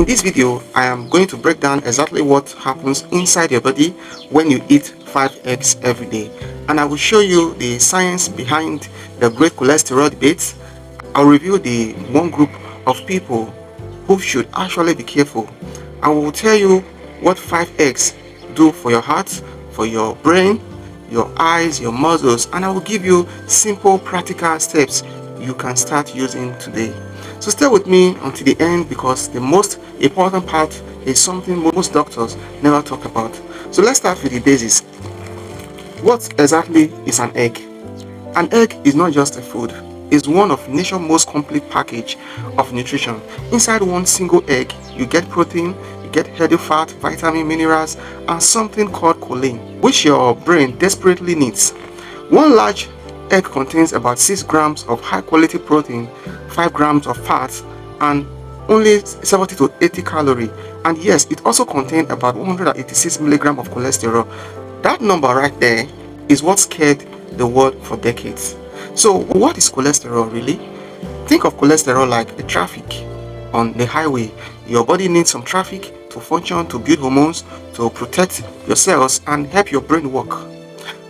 in this video, I am going to break down exactly what happens inside your body when you eat 5 eggs every day. And I will show you the science behind the great cholesterol debate. I'll review the one group of people who should actually be careful. I will tell you what 5 eggs do for your heart, for your brain, your eyes, your muscles, and I will give you simple practical steps you can start using today. So stay with me until the end because the most important part is something most doctors never talk about. So let's start with the basics. What exactly is an egg? An egg is not just a food, it's one of nature's most complete package of nutrition. Inside one single egg, you get protein, you get healthy fat, vitamin, minerals, and something called choline, which your brain desperately needs. One large egg contains about 6 grams of high quality protein, 5 grams of fat, and only 70 to 80 calories. And yes, it also contains about 186 milligrams of cholesterol. That number right there is what scared the world for decades. So, what is cholesterol really? Think of cholesterol like a traffic on the highway. Your body needs some traffic to function, to build hormones, to protect your cells, and help your brain work.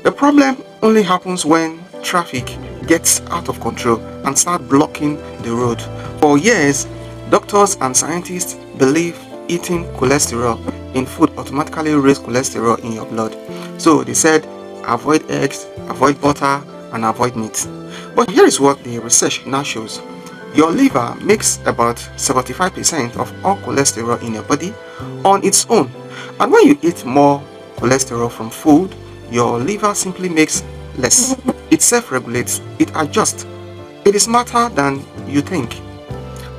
The problem only happens when traffic gets out of control and start blocking the road. For years, doctors and scientists believe eating cholesterol in food automatically raises cholesterol in your blood. So they said avoid eggs, avoid butter, and avoid meat. But here is what the research now shows. Your liver makes about 75% of all cholesterol in your body on its own. And when you eat more cholesterol from food, your liver simply makes less. It self-regulates, it adjusts. It is smarter than you think.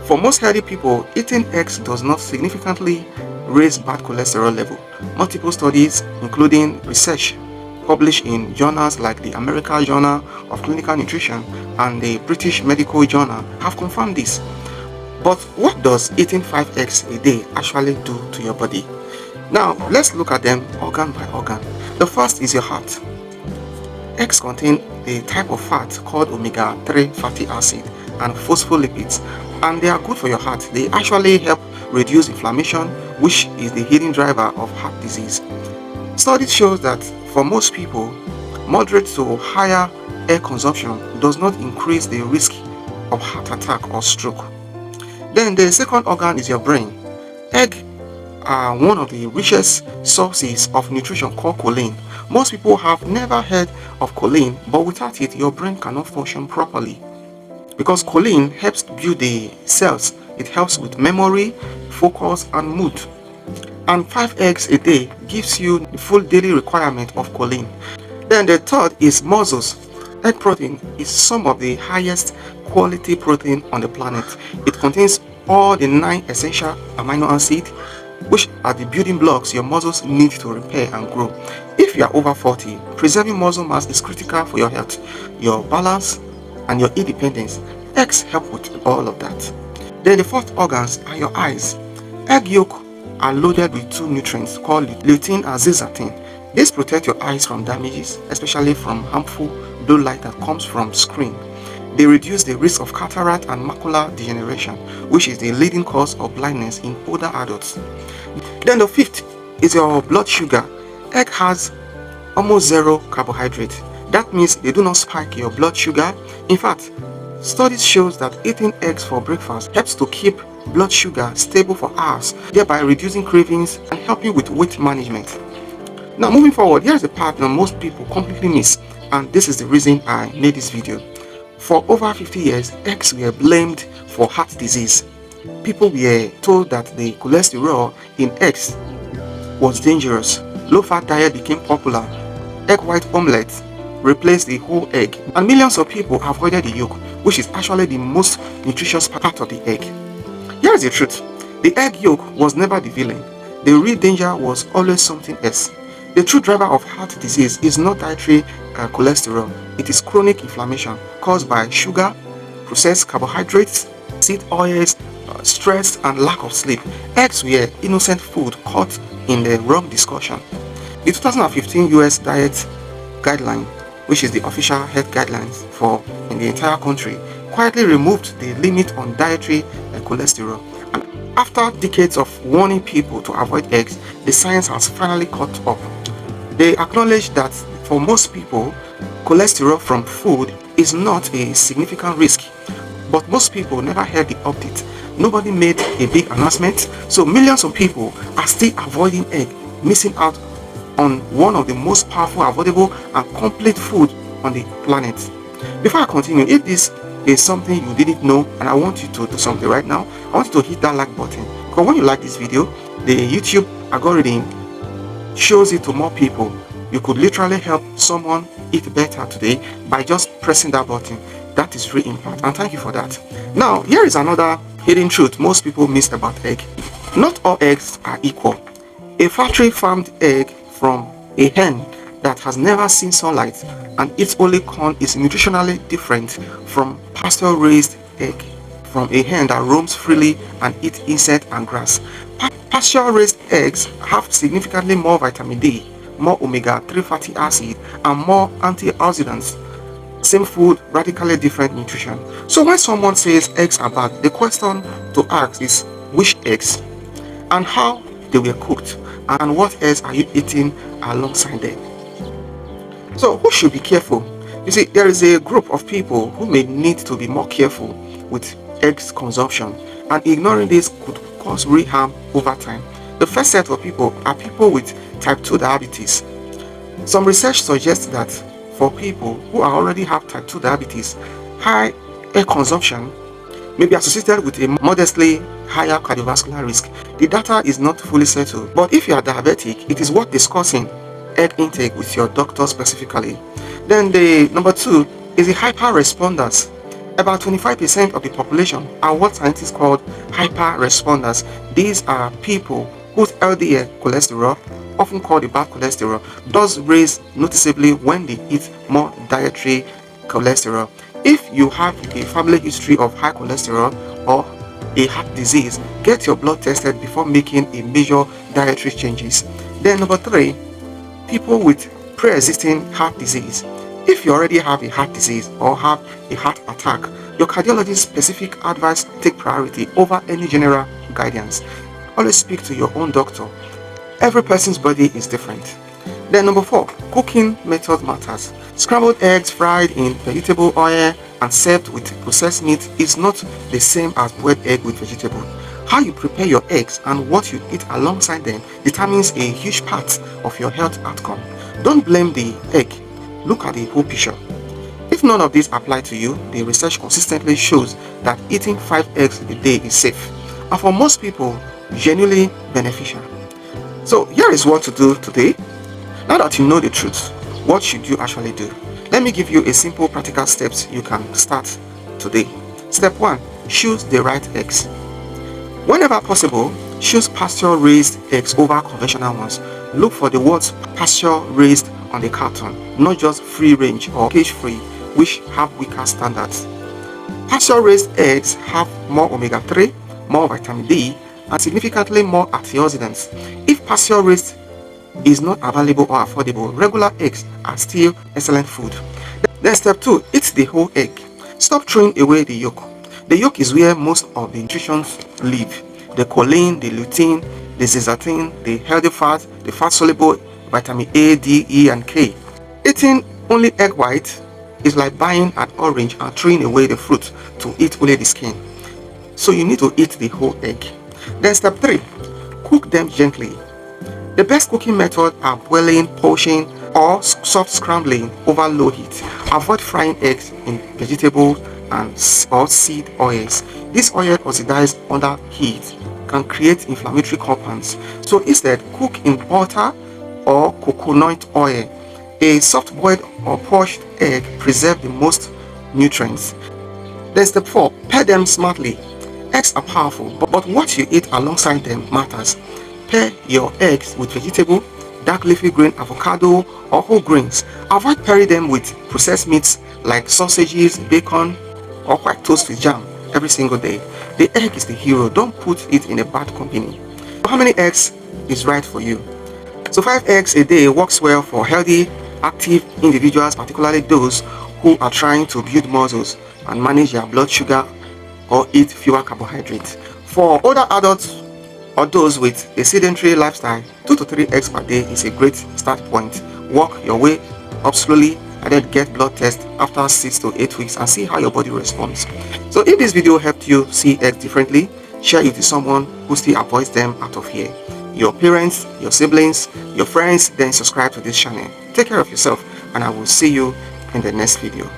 For most healthy people, eating eggs does not significantly raise bad cholesterol level. Multiple studies, including research published in journals like the American Journal of Clinical Nutrition and the British Medical Journal, have confirmed this. But what does eating 5 eggs a day actually do to your body? Now, let's look at them organ by organ. The first is your heart. Eggs contain a type of fat called omega-3 fatty acid and phospholipids, and they are good for your heart. They actually help reduce inflammation, which is the hidden driver of heart disease. Studies show that for most people, moderate to higher egg consumption does not increase the risk of heart attack or stroke. Then the second organ is your brain. Egg are one of the richest sources of nutrition called choline. Most people have never heard of choline, but without it, your brain cannot function properly. Because choline helps build the cells, it helps with memory, focus, and mood. And 5 eggs a day gives you the full daily requirement of choline. Then the third is muscles. Egg protein is some of the highest quality protein on the planet. It contains all the 9 essential amino acids, which are the building blocks your muscles need to repair and grow. If you are over 40, preserving muscle mass is critical for your health, your balance, and your independence. Eggs help with all of that. Then the fourth organs are your eyes. Egg yolk are loaded with 2 nutrients called lutein and zeaxanthin. These protect your eyes from damages, especially from harmful blue light that comes from screen. They reduce the risk of cataract and macular degeneration, which is the leading cause of blindness in older adults. Then the fifth is your blood sugar. Egg has almost 0 carbohydrate. That means they do not spike your blood sugar. In fact, studies show that eating eggs for breakfast helps to keep blood sugar stable for hours, thereby reducing cravings and helping with weight management. Now moving forward, here's the part that most people completely miss, and this is the reason I made this video. For over 50 years, eggs were blamed for heart disease. People were told that the cholesterol in eggs was dangerous. Low-fat diet became popular. Egg white omelette replaced the whole egg, and millions of people avoided the yolk, which is actually the most nutritious part of the egg. Here's the truth. The egg yolk was never the villain. The real danger was always something else. The true driver of heart disease is not dietary cholesterol. It is chronic inflammation caused by sugar, processed carbohydrates, seed oils, stress, and lack of sleep. Eggs were innocent food caught in the wrong discussion. The 2015 US Diet Guideline, which is the official health guidelines for in the entire country, quietly removed the limit on dietary cholesterol. And After decades of warning people to avoid eggs, the science has finally caught up. They acknowledge that for most people, cholesterol from food is not a significant risk. But most people never heard the update. Nobody made a big announcement, so millions of people are still avoiding egg, missing out on one of the most powerful, affordable, and complete food on the planet. Before I continue, if this is something you didn't know and I want you to do something right now, I want you to hit that like button, because when you like this video, the YouTube algorithm shows it to more people. You could literally help someone eat better today by just pressing that button. That is real impact, and thank you for that. Now, here is another hidden truth most people miss about egg. Not all eggs are equal. A factory farmed egg from a hen that has never seen sunlight and eats only corn is nutritionally different from pasture raised egg from a hen that roams freely and eats insect and grass. Pasture raised eggs have significantly more vitamin D, more omega-3 fatty acid, and more antioxidants. Same food, radically different nutrition. So when someone says eggs are bad, the question to ask is which eggs and how they were cooked and what else are you eating alongside them. So who should be careful? You see, there is a group of people who may need to be more careful with eggs consumption, and ignoring this could cause real harm over time. The first set of people are people with type 2 diabetes. Some research suggests that for people who already have type 2 diabetes, high egg consumption may be associated with a modestly higher cardiovascular risk. The data is not fully settled, but if you are diabetic, it is worth discussing egg intake with your doctor specifically. Then the number 2 is the hyper responders. About 25% of the population are what scientists call hyper responders. These are people whose LDL cholesterol, often called the bad cholesterol, does raise noticeably when they eat more dietary cholesterol. If you have a family history of high cholesterol or a heart disease, get your blood tested before making a major dietary changes. Then number 3, people with pre-existing heart disease. If you already have a heart disease or have a heart attack, your cardiologist's specific advice take priority over any general guidance. Always speak to your own doctor. Every person's body is different. Then number 4, cooking method matters. Scrambled eggs fried in vegetable oil and served with processed meat is not the same as boiled egg with vegetable. How you prepare your eggs and what you eat alongside them determines a huge part of your health outcome. Don't blame the egg. Look at the whole picture. If none of these apply to you, the research consistently shows that eating 5 eggs a day is safe and for most people genuinely beneficial. So here is what to do today. Now that you know the truth, what should you actually do? Let me give you a simple practical steps you can start today. Step 1, choose the right eggs. Whenever possible, choose pasture raised eggs over conventional ones. Look for the words pasture raised on the carton, not just free range or cage free, which have weaker standards. Pasture raised eggs have more omega-3, more vitamin D, and significantly more antioxidants. If pasture raised is not available or affordable, regular eggs are still excellent food. Then step 2, eat the whole egg. Stop throwing away the yolk. The yolk is where most of the nutrition live. The choline, the lutein, the zeaxanthin, the healthy fat, the fat soluble vitamin A, D, E, and K. Eating only egg white is like buying an orange and throwing away the fruit to eat only the skin. So you need to eat the whole egg. Then step 3, cook them gently. The best cooking method are boiling, poaching, or soft scrambling over low heat. Avoid frying eggs in vegetables and or seed oils. This oil oxidized under heat can create inflammatory compounds. So instead, cook in butter or coconut oil. A soft-boiled or poached egg preserves the most nutrients. Then step 4, pair them smartly. Eggs are powerful, but what you eat alongside them matters. Pair your eggs with vegetable, dark leafy green, avocado, or whole grains. Avoid pairing them with processed meats like sausages, bacon, or white toast with jam every single day. The egg is the hero. Don't put it in a bad company. How many eggs is right for you? So 5 eggs a day works well for healthy, active individuals, particularly those who are trying to build muscles and manage their blood sugar or eat fewer carbohydrates. For older adults or those with a sedentary lifestyle, 2 to 3 eggs per day is a great start point. Work your way up slowly and then get blood test after 6 to 8 weeks and see how your body responds. So if this video helped you see eggs differently, share it with someone who still avoids them out of here. Your parents, your siblings, your friends, then subscribe to this channel. Take care of yourself and I will see you in the next video.